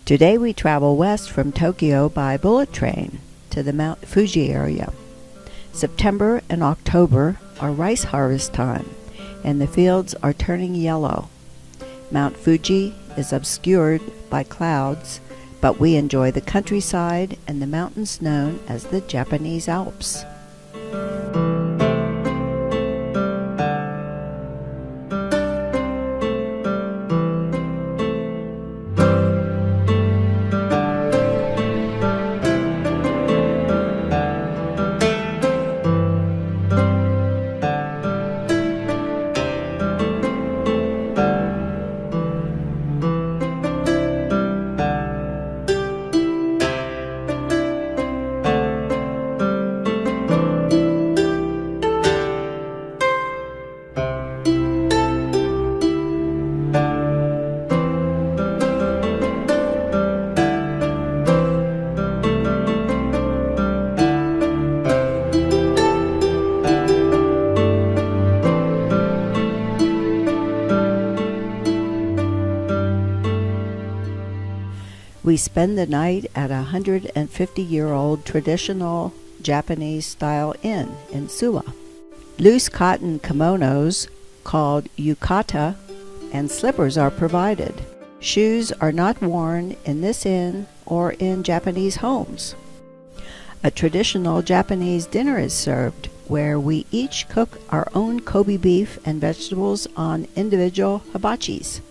Today we travel west from Tokyo by bullet train to the Mount Fuji area. September and October are rice harvest time, and the fields are turning yellow. Mount Fuji is obscured by clouds, but we enjoy the countryside and the mountains known as the Japanese Alps. We spend the night at a 150-year-old traditional Japanese-style inn in Suwa. Loose cotton kimonos, called yukata, and slippers are provided. Shoes are not worn in this inn or in Japanese homes. A traditional Japanese dinner is served, where we each cook our own Kobe beef and vegetables on individual hibachis.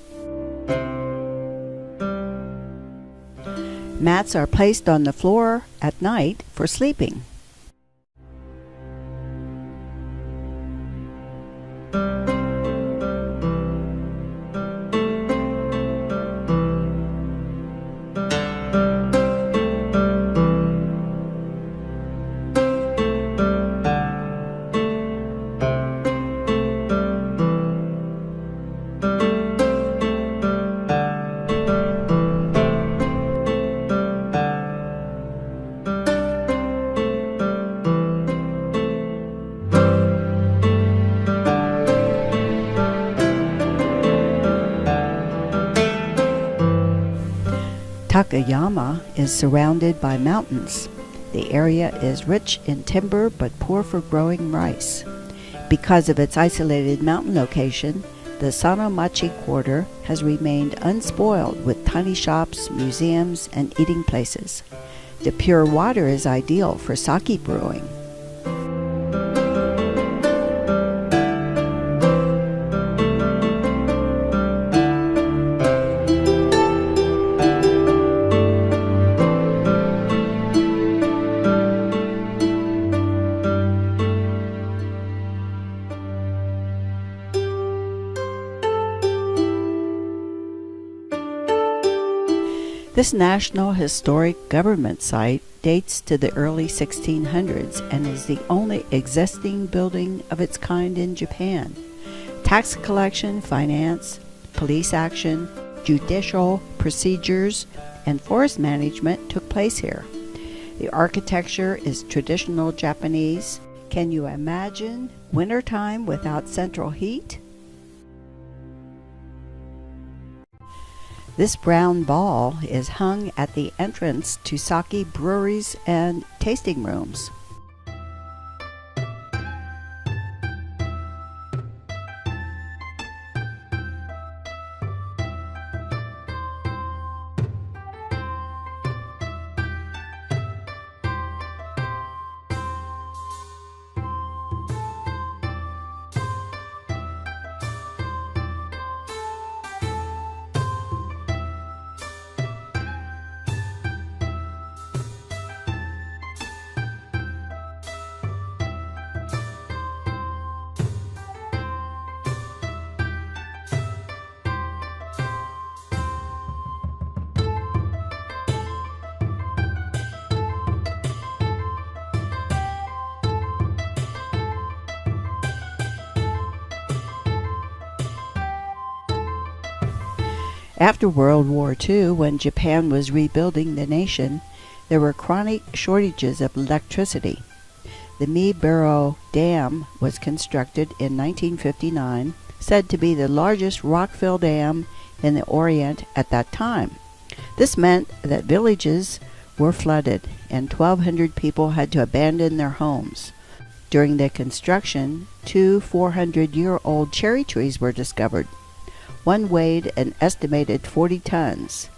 Mats are placed on the floor at night for sleeping. Takayama is surrounded by mountains. The area is rich in timber but poor for growing rice. Because of its isolated mountain location, the Sanomachi quarter has remained unspoiled with tiny shops, museums, and eating places. The pure water is ideal for sake brewing. This National Historic Government site dates to the early 1600s and is the only existing building of its kind in Japan. Tax collection, finance, police action, judicial procedures, and forest management took place here. The architecture is traditional Japanese. Can you imagine wintertime without central heat? This brown ball is hung at the entrance to sake breweries and tasting rooms. After World War II, when Japan was rebuilding the nation, there were chronic shortages of electricity. The Miburo Dam was constructed in 1959, said to be the largest rock-fill dam in the Orient at that time. This meant that villages were flooded and 1,200 people had to abandon their homes. During the construction, 2 400-year-old cherry trees were discovered. One weighed an estimated 40 tons.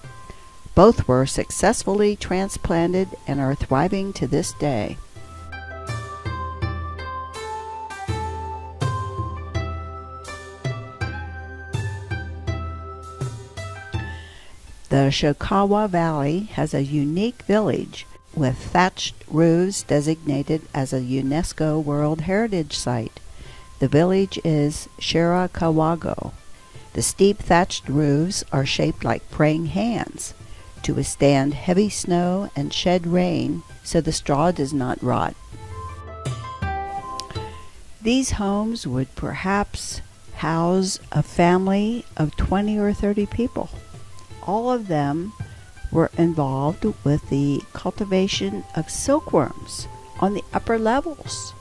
Both were successfully transplanted and are thriving to this day. The Shokawa Valley has a unique village with thatched roofs designated as a UNESCO World Heritage Site. The village is Shirakawago. The steep thatched roofs are shaped like praying hands to withstand heavy snow and shed rain so the straw does not rot. These homes would perhaps house a family of 20 or 30 people. All of them were involved with the cultivation of silkworms on the upper levels.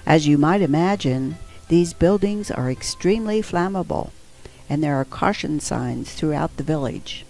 As you might imagine, these buildings are extremely flammable, and there are caution signs throughout the village.